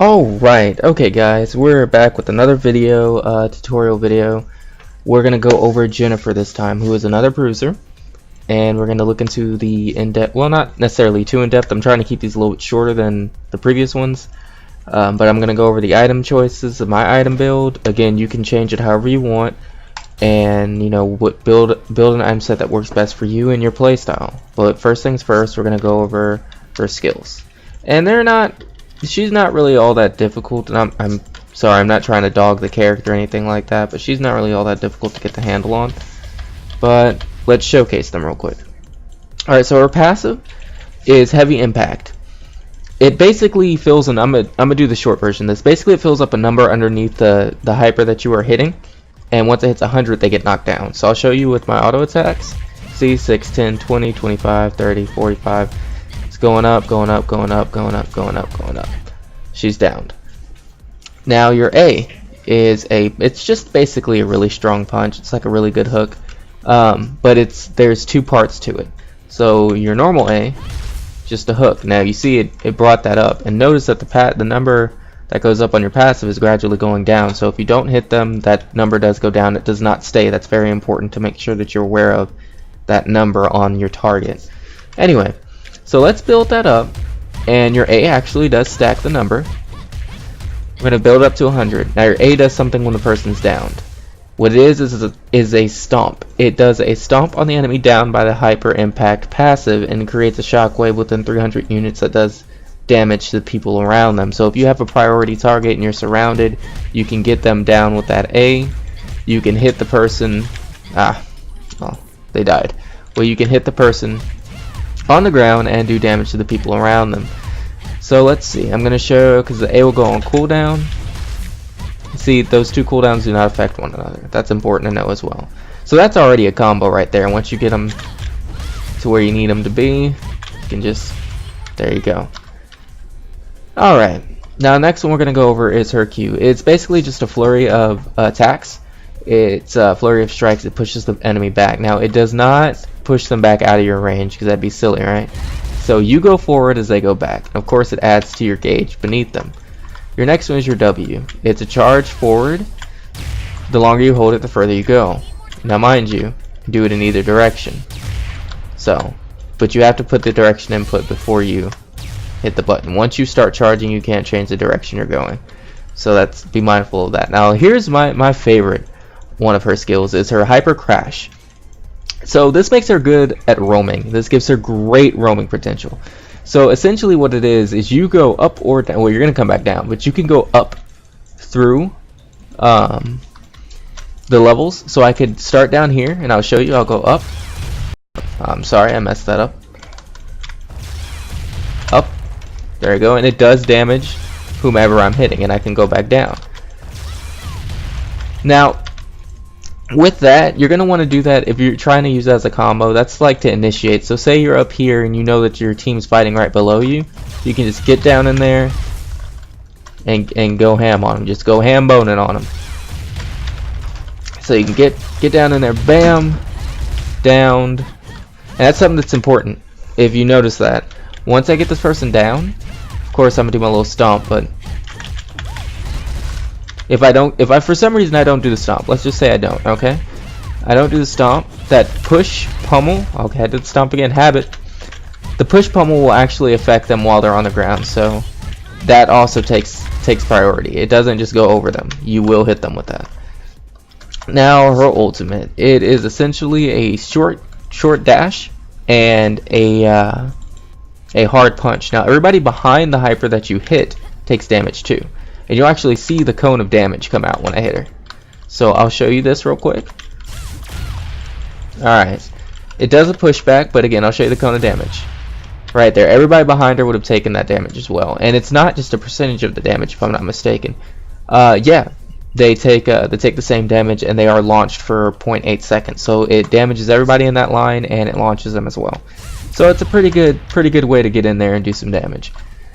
Alright, okay guys, we're back with another video, tutorial video. We're gonna go over Jennifer this time, who is another bruiser, and we're gonna look into the in-depth, well, not necessarily too in-depth. I'm trying to keep these a little bit shorter than the previous ones, but I'm gonna go over the item choices of my item build. Again, you can change it however you want, and you know what, build an item set that works best for you and your playstyle. But first things first, we're gonna go over her skills, and she's not really all that difficult, and I'm sorry, I'm not trying to dog the character or anything like that, but she's not really all that difficult to get the handle on. But let's showcase them real quick. Alright, so her passive is heavy impact. It basically fills an, I'm gonna do the short version. This basically, it fills up a number underneath the hyper that you are hitting, and once it hits 100 they get knocked down. So I'll show you with my auto attacks. See, 6, 10, 20, 25, 30, 45. Going up, going up, going up, going up, going up, going up. She's downed. Now your A is it's just basically a really strong punch. It's like a really good hook, but there's two parts to it. So your normal A, just a hook. Now you see it brought that up, and notice that the number that goes up on your passive is gradually going down. So if you don't hit them, that number does go down. It does not stay. That's very important to make sure that you're aware of that number on your target. Anyway. So let's build that up, and your A actually does stack the number. We're going to build up to 100. Now your A does something when the person's downed. What it is a stomp. It does a stomp on the enemy down by the hyper impact passive, and creates a shockwave within 300 units that does damage to the people around them. So if you have a priority target and you're surrounded, you can get them down with that A. You can hit the person. Well, they died. Well, you can hit the person on the ground and do damage to the people around them. So let's see, I'm going to show, because the A will go on cooldown. See, those two cooldowns do not affect one another. That's important to know as well. So that's already a combo right there. Once you get them to where you need them to be, you can just, there you go. Alright, now next one we're going to go over is her Q. It's basically just a flurry of attacks. It's a flurry of strikes. It pushes the enemy back. Now it does not push them back out of your range, because that'd be silly, right? So you go forward as they go back. Of course, it adds to your gauge beneath them. Your next one is your W. It's a charge forward. The longer you hold it, the further you go. Now mind you, do it in either direction. So, but you have to put the direction input before you hit the button. Once you start charging, you can't change the direction you're going. So be mindful of that. Now here's my favorite one of her skills, is her hyper crash. So this makes her good at roaming. This gives her great roaming potential. So essentially what it is you go up or down. Well, you're going to come back down, but you can go up through the levels. So I could start down here, and I'll show you. I'll go up. I'm sorry, I messed that up. Up. There you go. And it does damage whomever I'm hitting, and I can go back down. Now, with that, you're going to want to do that if you're trying to use that as a combo. That's like to initiate. So say you're up here and you know that your team's fighting right below you. You can just get down in there and go ham on them. Just go ham boning on them. So you can get down in there, bam, downed. And that's something that's important. If you notice that, once I get this person down, of course I'm going to do my little stomp, but if I for some reason I don't do the stomp, let's just say I don't, okay? I don't do the stomp. That push pummel, okay, I did the stomp again, habit. The push pummel will actually affect them while they're on the ground, so that also takes priority. It doesn't just go over them. You will hit them with that. Now her ultimate, it is essentially a short dash and a hard punch. Now everybody behind the hyper that you hit takes damage too. And you'll actually see the cone of damage come out when I hit her. So I'll show you this real quick. Alright. It does a pushback, but again, I'll show you the cone of damage. Right there. Everybody behind her would have taken that damage as well. And it's not just a percentage of the damage, if I'm not mistaken. Yeah. They take the same damage, and they are launched for 0.8 seconds. So it damages everybody in that line, and it launches them as well. So it's a pretty good way to get in there and do some damage.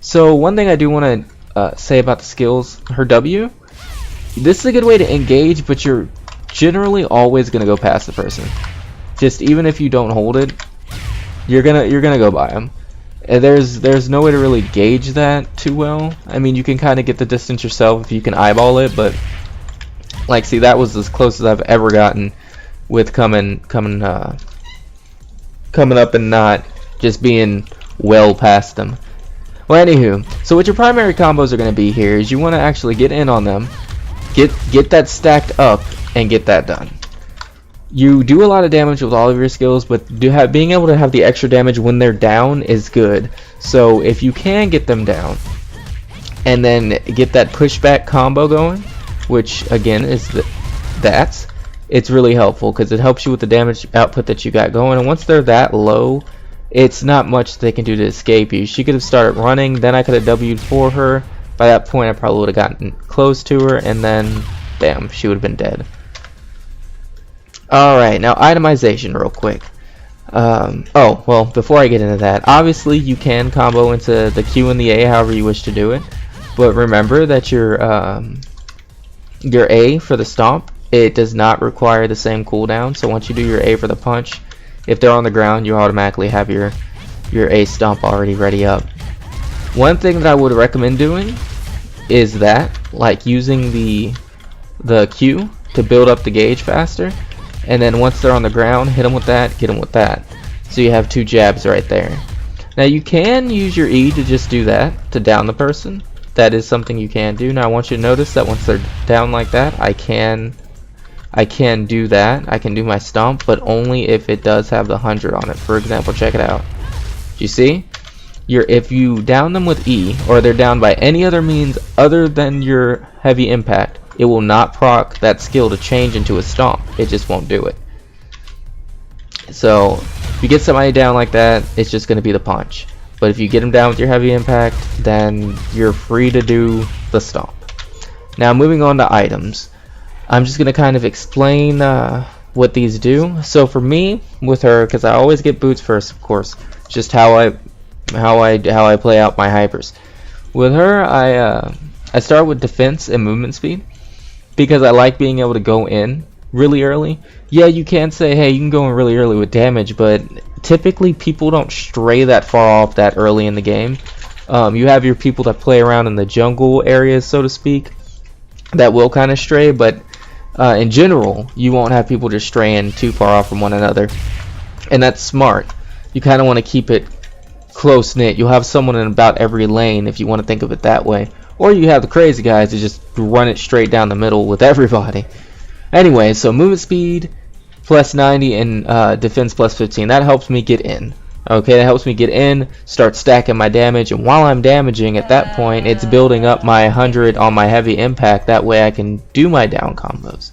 So one thing I do want to say about the skills, her W, this is a good way to engage, but you're generally always gonna go past the person. Just even if you don't hold it, you're gonna go by them. there's no way to really gauge that too well. I mean, you can kind of get the distance yourself if you can eyeball it, but like, see, that was as close as I've ever gotten with coming up and not just being well past them. Well, anywho, so what your primary combos are going to be here is you want to actually get in on them, get that stacked up, and get that done. You do a lot of damage with all of your skills, but being able to have the extra damage when they're down is good. So if you can get them down, and then get that pushback combo going, which again is it's really helpful because it helps you with the damage output that you got going. And once they're that low, it's not much they can do to escape you. She could have started running, then I could have W'd for her. By that point, I probably would have gotten close to her, and then bam, she would have been dead. Alright, now itemization real quick. Oh, well, before I get into that, obviously you can combo into the Q and the A however you wish to do it. But remember that your A for the stomp, it does not require the same cooldown. So once you do your A for the punch, if they're on the ground, you automatically have your A stomp already ready up. One thing that I would recommend doing is that, like, using the Q to build up the gauge faster, and then once they're on the ground, hit them with that, get them with that. So you have two jabs right there. Now you can use your E to just do that, to down the person. That is something you can do. Now I want you to notice that once they're down like that, I can do that. I can do my stomp, but only if it does have the 100 on it. For example, check it out. Do you see? If you down them with E, or they're down by any other means other than your heavy impact, it will not proc that skill to change into a stomp. It just won't do it. So if you get somebody down like that, it's just going to be the punch. But if you get them down with your heavy impact, then you're free to do the stomp. Now moving on to items, I'm just going to kind of explain what these do. So for me, with her, because I always get boots first, of course, just how I play out my hypers. With her, I start with defense and movement speed, because I like being able to go in really early. Yeah, you can say, hey, you can go in really early with damage, but typically people don't stray that far off that early in the game. You have your people that play around in the jungle areas, so to speak, that will kind of stray, but in general, you won't have people just straying too far off from one another, and that's smart. You kind of want to keep it close-knit. You'll have someone in about every lane if you want to think of it that way. Or you have the crazy guys that just run it straight down the middle with everybody. Anyway, so movement speed plus 90 and defense plus 15. That helps me get in. Okay, that helps me get in, start stacking my damage, and while I'm damaging at that point, it's building up my 100 on my heavy impact. That way I can do my down combos.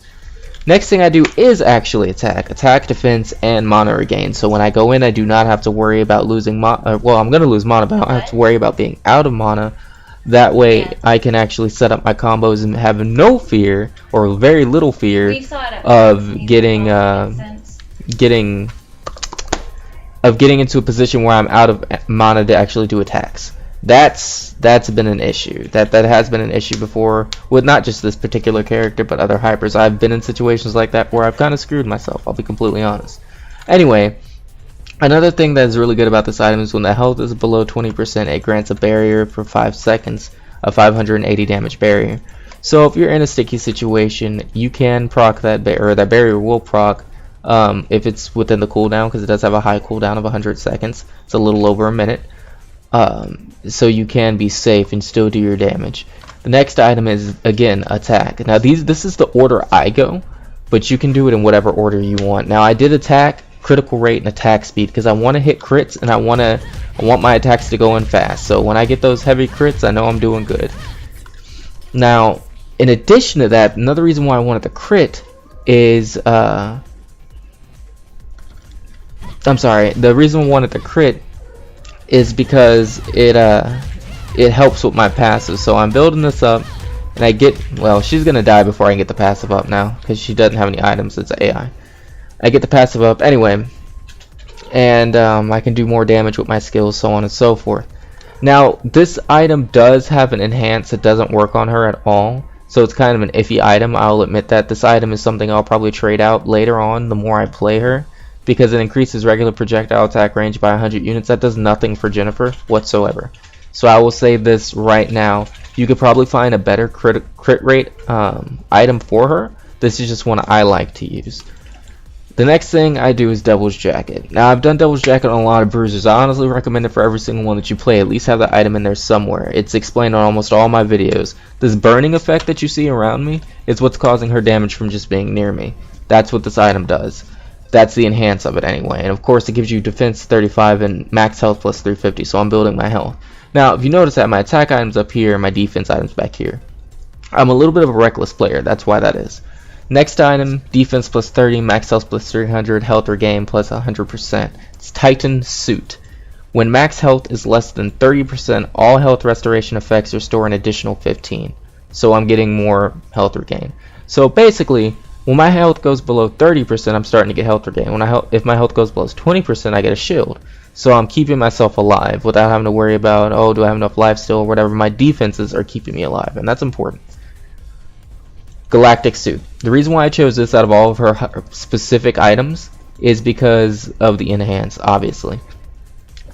Next thing I do is actually attack, defense, and mana regain. So when I go in, I do not have to worry about losing mana. Well, I'm going to lose mana, but I don't have to worry about being out of mana. That way, I can actually set up my combos and have no fear, or very little fear, of getting into a position where I'm out of mana to actually do attacks. That's been an issue. That has been an issue before with not just this particular character, but other hypers. I've been in situations like that where I've kind of screwed myself. I'll be completely honest. Anyway. Another thing that is really good about this item is when the health is below 20%, it grants a barrier for 5 seconds, a 580 damage barrier. So if you're in a sticky situation, you can proc that barrier, or that barrier will proc if it's within the cooldown, because it does have a high cooldown of 100 seconds. It's a little over a minute. So you can be safe and still do your damage. The next item is, again, attack. Now this is the order I go, but you can do it in whatever order you want. Now I did attack, critical rate, and attack speed because I want to hit crits and I want my attacks to go in fast. So when I get those heavy crits, I know I'm doing good. Now, in addition to that, another reason why I wanted the crit is the reason I wanted the crit is because it helps with my passive. So I'm building this up, and I get, well, she's gonna die before I get the passive up now because she doesn't have any items. It's AI. I get the passive up anyway, and I can do more damage with my skills, so on and so forth. Now, this item does have an enhance. It doesn't work on her at all, so it's kind of an iffy item. I'll admit that. This item is something I'll probably trade out later on the more I play her, because it increases regular projectile attack range by 100 units. That does nothing for Jennifer whatsoever. So I will say this right now, you could probably find a better crit rate item for her. This is just one I like to use. The next thing I do is Devil's Jacket. Now I've done Devil's Jacket on a lot of bruisers. I honestly recommend it for every single one that you play. At least have the item in there somewhere. It's explained on almost all my videos. This burning effect that you see around me is what's causing her damage from just being near me. That's what this item does. That's the enhance of it anyway. And of course it gives you defense 35 and max health plus 350, so I'm building my health. Now if you notice that my attack items up here, my defense items back here. I'm a little bit of a reckless player, that's why that is. Next item, defense plus 30, max health plus 300, health regain plus 100%. It's Titan Suit. When max health is less than 30%, all health restoration effects restore an additional 15. So I'm getting more health regain. So basically, when my health goes below 30%, I'm starting to get health regain. If my health goes below 20%, I get a shield. So I'm keeping myself alive without having to worry about, oh, do I have enough life still or whatever. My defenses are keeping me alive, and that's important. Galactic Suit. The reason why I chose this out of all of her specific items is because of the enhance, obviously.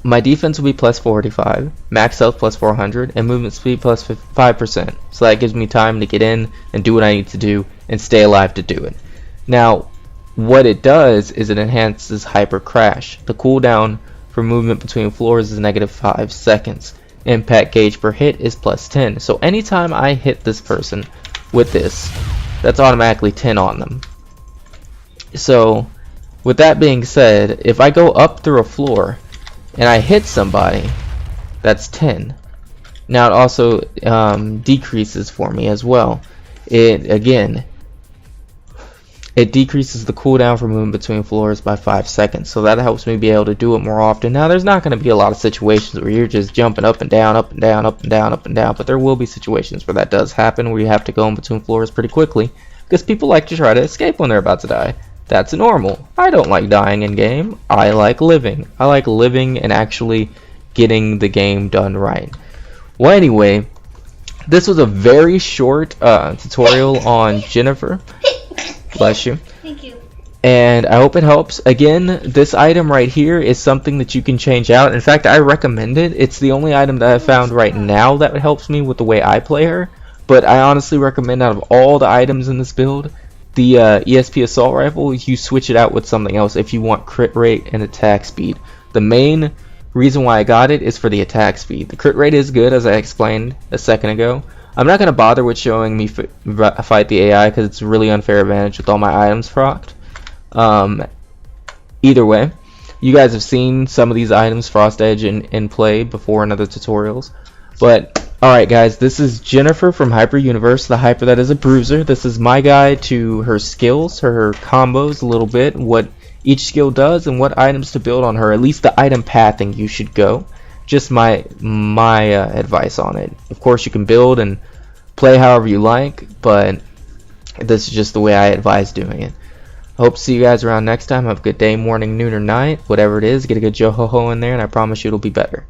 My defense will be plus 45, max health plus 400, and movement speed plus 5%. So that gives me time to get in and do what I need to do and stay alive to do it. Now, what it does is it enhances Hyper Crash. The cooldown for movement between floors is -5 seconds. Impact gauge per hit is plus 10. So anytime I hit this person with this, that's automatically 10 on them. So with that being said, if I go up through a floor and I hit somebody, that's 10. Now it also decreases for me as well. It decreases the cooldown for moving between floors by 5 seconds, so that helps me be able to do it more often. Now there's not going to be a lot of situations where you're just jumping up and down, up and down, up and down, up and down, but there will be situations where that does happen, where you have to go in between floors pretty quickly, because people like to try to escape when they're about to die. That's normal. I don't like dying in game. I like living. I like living and actually getting the game done right. Well, anyway, this was a very short tutorial on Jennifer. Bless you. Thank you. And I hope it helps. Again, this item right here is something that you can change out. In fact, I recommend it. It's the only item that I've found right now that helps me with the way I play her. But I honestly recommend, out of all the items in this build, the ESP Assault Rifle, you switch it out with something else if you want crit rate and attack speed. The main reason why I got it is for the attack speed. The crit rate is good, as I explained a second ago. I'm not going to bother with showing me fight the AI because it's a really unfair advantage with all my items procced. Either way, you guys have seen some of these items Frost Edge in play before in other tutorials. But alright guys, this is Jennifer from Hyper Universe, the Hyper that is a bruiser. This is my guide to her skills, her combos a little bit, what each skill does and what items to build on her, at least the item pathing you should go. Just my advice on it. Of course you can build and play however you like, but this is just the way I advise doing it. I hope to see you guys around next time. Have a good day, morning, noon, or night. Whatever it is, get a good JOHOHO in there, and I promise you it'll be better.